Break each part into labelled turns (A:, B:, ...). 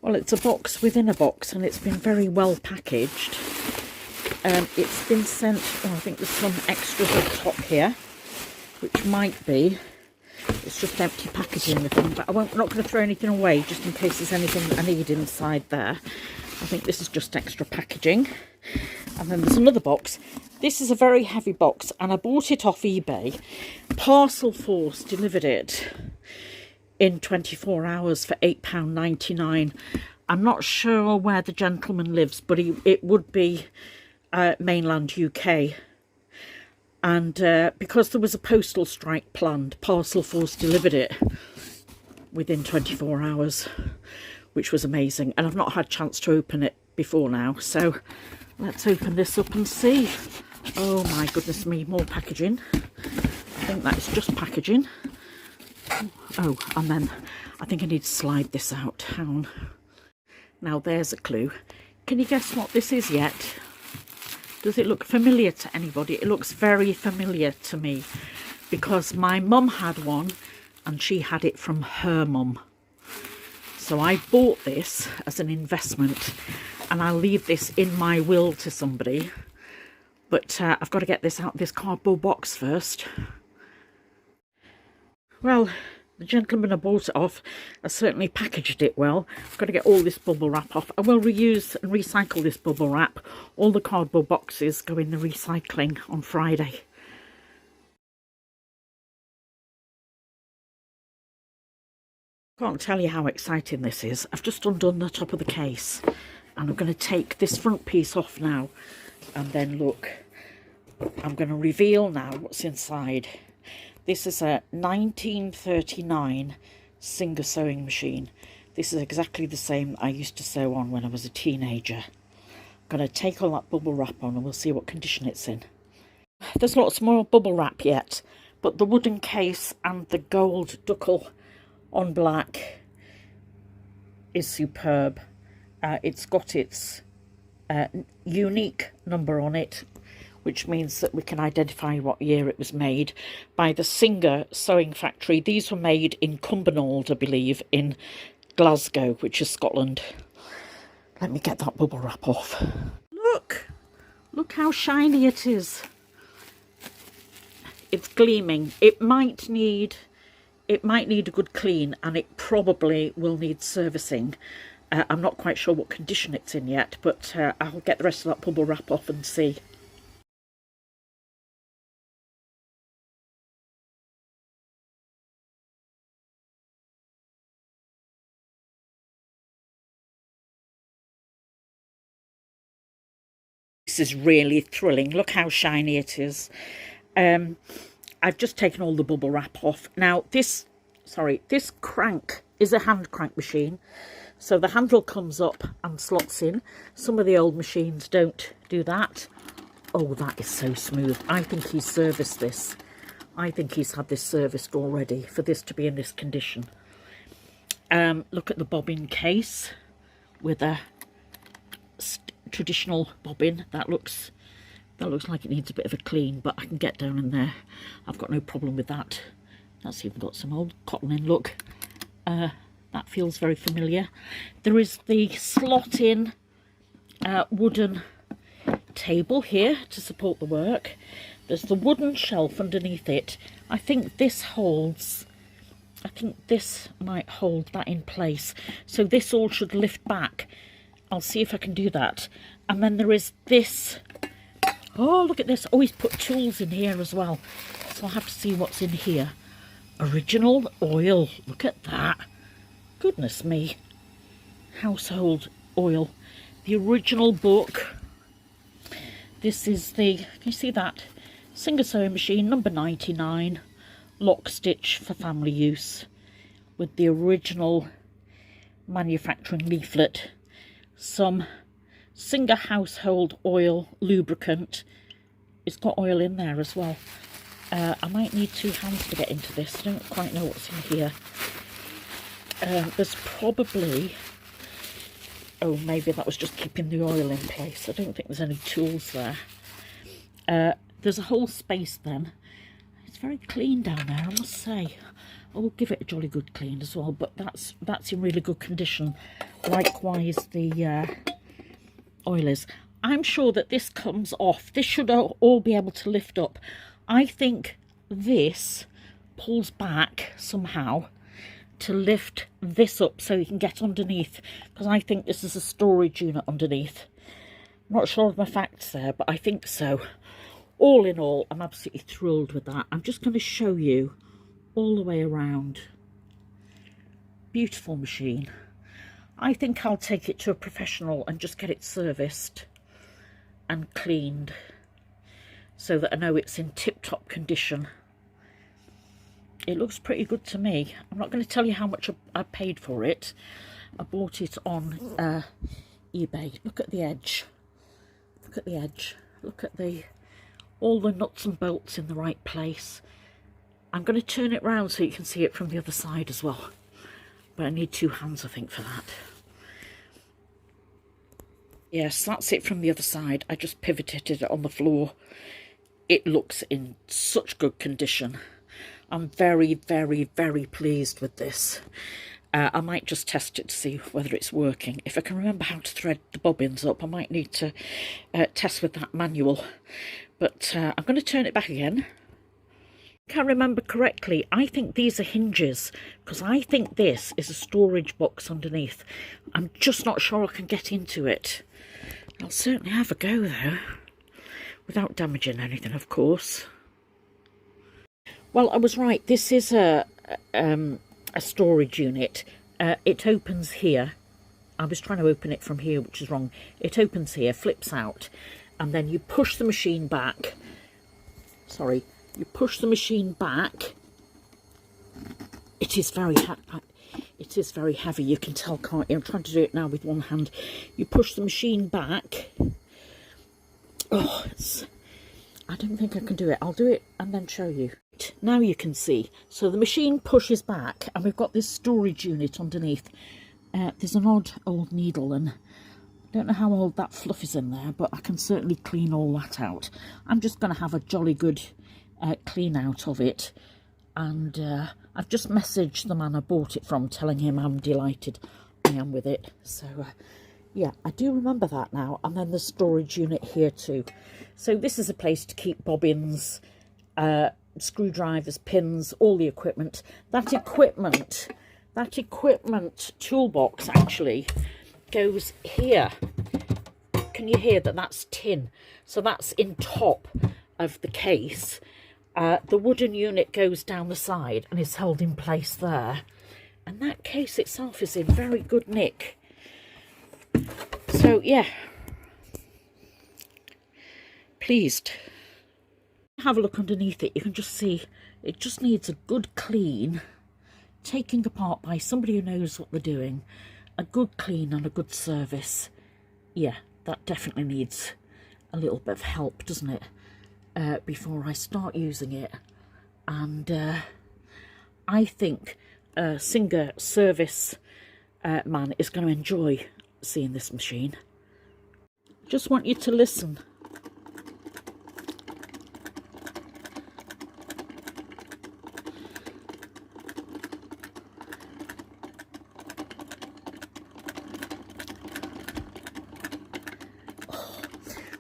A: Well, it's a box within a box, and it's been very well packaged. It's been sent, I think there's some extras at the top here, which might be, it's just empty packaging, I think, but I'm not going to throw anything away just in case there's anything that I need inside there. I think this is just extra packaging. And then there's another box. This is a very heavy box, and I bought it off eBay. Parcel Force delivered it in 24 hours for £8.99. I'm not sure where the gentleman lives, but it would be mainland UK. And because there was a postal strike planned, Parcel Force delivered it within 24 hours, which was amazing. And I've not had a chance to open it before now, so let's open this up and see. Oh my goodness me, more packaging. I think that's just packaging. Oh, and then I think I need to slide this out. Hang on. Now there's a clue. Can you guess what this is yet? Does it look familiar to anybody? It looks very familiar to me because my mum had one and she had it from her mum. So I bought this as an investment, and I'll leave this in my will to somebody. But I've got to get this out of this cardboard box first. Well, the gentleman I bought it off has certainly packaged it well. I've got to get all this bubble wrap off. I will reuse and recycle this bubble wrap. All the cardboard boxes go in the recycling on Friday. Can't tell you how exciting this is. I've just undone the top of the case, and I'm going to take this front piece off now, and then look, I'm going to reveal now what's inside. This is a 1939 Singer sewing machine. This is exactly the same I used to sew on when I was a teenager. I'm going to take all that bubble wrap on and we'll see what condition it's in. There's lots more bubble wrap yet, but the wooden case and the gold duckle on black is superb. It's got its unique number on it, which means that we can identify what year it was made, by the Singer Sewing Factory. These were made in Cumbernauld, I believe, in Glasgow, which is Scotland. Let me get that bubble wrap off. Look how shiny it is. It's gleaming. It might need a good clean, and it probably will need servicing. I'm not quite sure what condition it's in yet, but I'll get the rest of that bubble wrap off and see. This is really thrilling. Look how shiny it is. I've just taken all the bubble wrap off. Now this crank is a hand crank machine. So the handle comes up and slots in. Some of the old machines don't do that. Oh, that is so smooth. I think he's serviced this. I think he's had this serviced already for this to be in this condition. Look at the bobbin case with a traditional bobbin. That looks like it needs a bit of a clean, but I can get down in there. I've got no problem with that. That's even got some old cotton in. Look, that feels very familiar. There is the slot-in wooden table here to support the work. There's the wooden shelf underneath it. I think this might hold that in place. So this all should lift back. I'll see if I can do that. And then there is this. Oh, look at this. Oh, he's put tools in here as well. So I'll have to see what's in here. Original oil. Look at that. Goodness me. Household oil. The original book. This is the, can you see that? Singer sewing machine, number 99. Lock stitch for family use. With the original manufacturing leaflet. Some Singer household oil lubricant. It's got oil in there as well. I might need 2 hands to get into this. I don't quite know what's in here. There's probably, oh, maybe that was just keeping the oil in place. I don't think there's any tools there. There's a whole space then. It's very clean down there, I must say. I will give it a jolly good clean as well, but that's in really good condition. Likewise the oilers. I'm sure that this comes off. This should all be able to lift up. I think this pulls back somehow to lift this up so you can get underneath, because I think this is a storage unit underneath. I'm not sure of my facts there, but I think so. All in all, I'm absolutely thrilled with that. I'm just going to show you all the way around. Beautiful machine. I think I'll take it to a professional and just get it serviced and cleaned so that I know it's in tip-top condition. It looks pretty good to me. I'm not going to tell you how much I paid for it. I bought it on eBay. Look at the edge. Look at the edge. Look at all the nuts and bolts in the right place. I'm going to turn it round so you can see it from the other side as well. But I need 2 hands, I think, for that. Yes, that's it from the other side. I just pivoted it on the floor. It looks in such good condition. I'm very, very, very pleased with this. I might just test it to see whether it's working. If I can remember how to thread the bobbins up, I might need to test with that manual. But I'm going to turn it back again. If I remember correctly, I think these are hinges, because I think this is a storage box underneath. I'm just not sure I can get into it. I'll certainly have a go though, without damaging anything, of course. Well, I was right. This is a storage unit. It opens here. I was trying to open it from here, which is wrong. It opens here, flips out, and then you push the machine back. Sorry. You push the machine back. It is very heavy. You can tell, can't you? I'm trying to do it now with one hand. You push the machine back. Oh, I don't think I can do it. I'll do it and then show you. Now you can see. So the machine pushes back, and we've got this storage unit underneath. There's an odd old needle, and I don't know how old that fluff is in there, but I can certainly clean all that out. I'm just going to have a jolly good clean out of it, and I've just messaged the man I bought it from, telling him I'm delighted I am with it. So yeah, I do remember that now. And then the storage unit here too. So this is a place to keep bobbins, screwdrivers, pins, all the equipment. That equipment toolbox actually goes here. Can you hear that? That's tin. So that's in top of the case. The wooden unit goes down the side and is held in place there. And that case itself is in very good nick. So yeah, pleased. Have a look underneath it. You can just see it just needs a good clean, taking apart by somebody who knows what they're doing. A good clean and a good service. Yeah, that definitely needs a little bit of help, doesn't it? Before I start using it. And I think Singer service man is going to enjoy seeing this machine. Just want you to listen.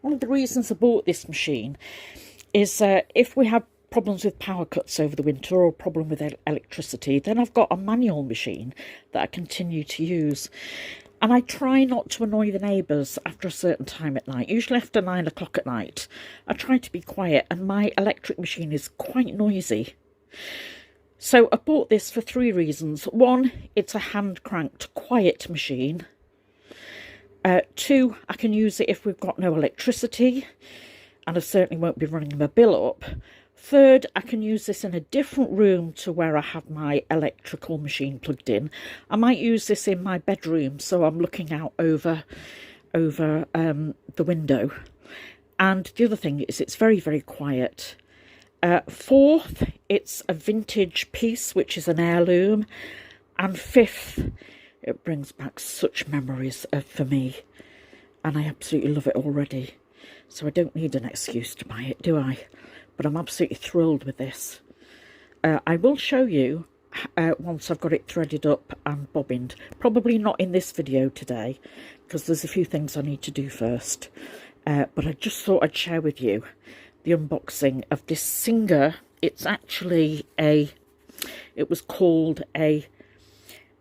A: One of the reasons I bought this machine is if we have problems with power cuts over the winter or a problem with electricity, then I've got a manual machine that I continue to use. And I try not to annoy the neighbours after a certain time at night, usually after 9 o'clock at night. I try to be quiet, and my electric machine is quite noisy. So I bought this for 3 reasons. 1, it's a hand-cranked, quiet machine. 2, I can use it if we've got no electricity, and I certainly won't be running my bill up. 3rd, I can use this in a different room to where I have my electrical machine plugged in. I might use this in my bedroom, so I'm looking out over the window. And the other thing is it's very, very quiet. 4th, it's a vintage piece, which is an heirloom. And 5th, it brings back such memories for me, and I absolutely love it already. So I don't need an excuse to buy it, do I? But I'm absolutely thrilled with this. I will show you once I've got it threaded up and bobbined. Probably not in this video today, because there's a few things I need to do first. But I just thought I'd share with you the unboxing of this Singer. It's actually it was called a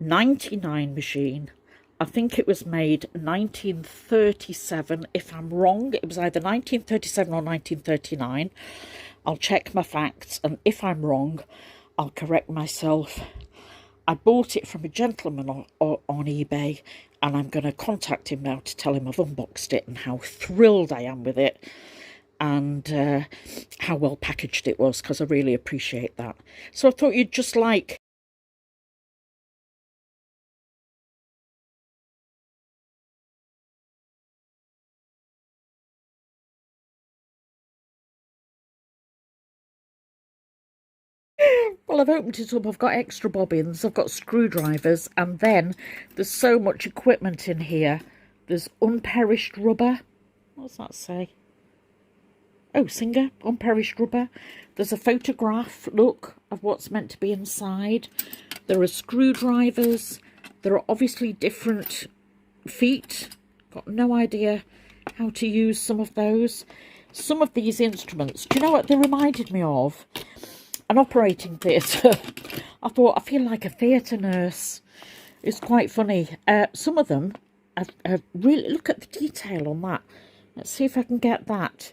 A: 99 machine. I think it was made 1937. If I'm wrong, it was either 1937 or 1939. I'll check my facts, and if I'm wrong, I'll correct myself. I bought it from a gentleman on eBay, and I'm going to contact him now to tell him I've unboxed it and how thrilled I am with it, and how well packaged it was, because I really appreciate that. So I thought you'd just like... Well, I've opened it up, I've got extra bobbins, I've got screwdrivers, and then there's so much equipment in here. There's unperished rubber. What does that say? Oh, Singer, unperished rubber. There's a photograph, look, of what's meant to be inside. There are screwdrivers. There are obviously different feet. Got no idea how to use some of those. Some of these instruments, do you know what they reminded me of? An operating theatre. I thought, I feel like a theatre nurse. It's quite funny. Some of them, really, look at the detail on that. Let's see if I can get that.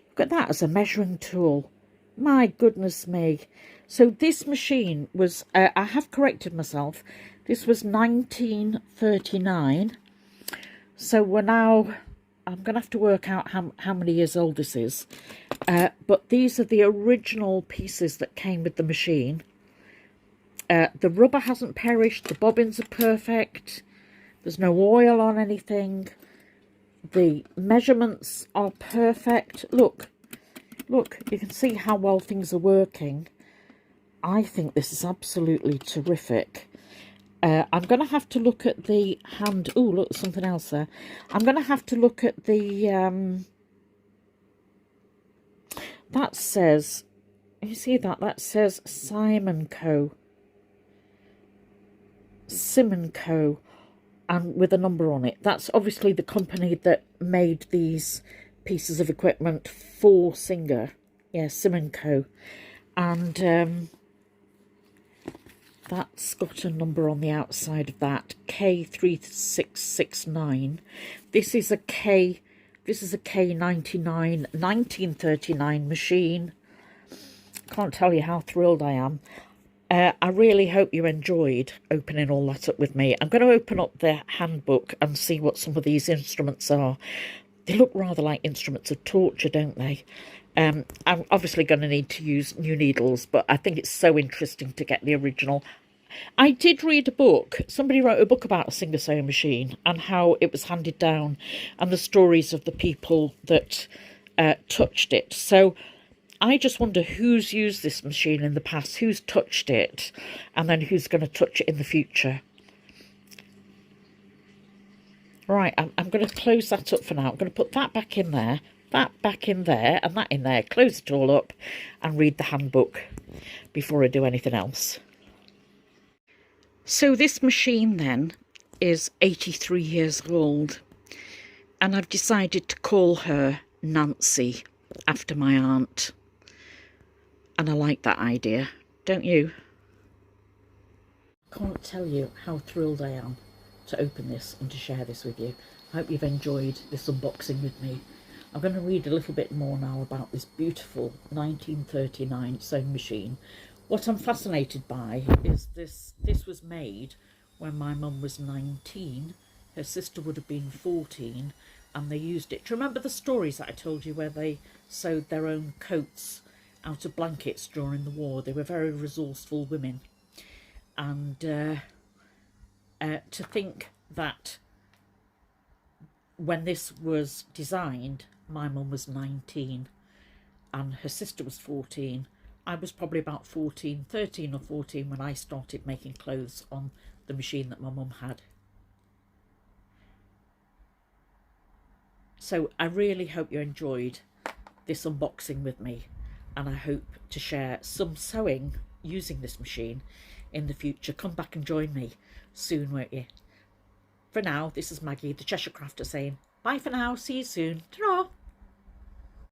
A: Look at that as a measuring tool. My goodness me. So this machine was, I have corrected myself, this was 1939. So we're now, I'm going to have to work out how many years old this is. But these are the original pieces that came with the machine. The rubber hasn't perished. The bobbins are perfect. There's no oil on anything. The measurements are perfect. Look, you can see how well things are working. I think this is absolutely terrific. I'm going to have to look at the hand. Oh, look, there's something else there. I'm going to have to look at the... that says... You see that? That says Simon Co. Simon Co. And with a number on it. That's obviously the company that made these pieces of equipment for Singer. Yeah, Simon Co. And that's got a number on the outside of that, K3669. This is a K99 1939 machine. Can't tell you how thrilled I am. I really hope you enjoyed opening all that up with me. I'm going to open up the handbook and see what some of these instruments are. They look rather like instruments of torture, don't they? I'm obviously going to need to use new needles, but I think it's so interesting to get the original. I did read a book. Somebody wrote a book about a Singer sewing machine and how it was handed down and the stories of the people that touched it. So I just wonder who's used this machine in the past, who's touched it, and then who's going to touch it in the future. Right, I'm going to close that up for now. I'm going to put that back in there, that back in there, and that in there. Close it all up and read the handbook before I do anything else. So this machine then is 83 years old, and I've decided to call her Nancy after my aunt. And I like that idea, don't you? I can't tell you how thrilled I am to open this and to share this with you. I hope you've enjoyed this unboxing with me. I'm going to read a little bit more now about this beautiful 1939 sewing machine. What I'm fascinated by is this was made when my mum was 19. Her sister would have been 14, and they used it. Do you remember the stories that I told you where they sewed their own coats out of blankets during the war? They were very resourceful women. And to think that when this was designed, my mum was 19 and her sister was 14. I was probably about 13 or 14 when I started making clothes on the machine that my mum had. So I really hope you enjoyed this unboxing with me, and I hope to share some sewing using this machine in the future, come back and join me soon, won't you? For now, this is Maggie, the Cheshire Crafter, saying bye for now. See you soon. Ta-ra!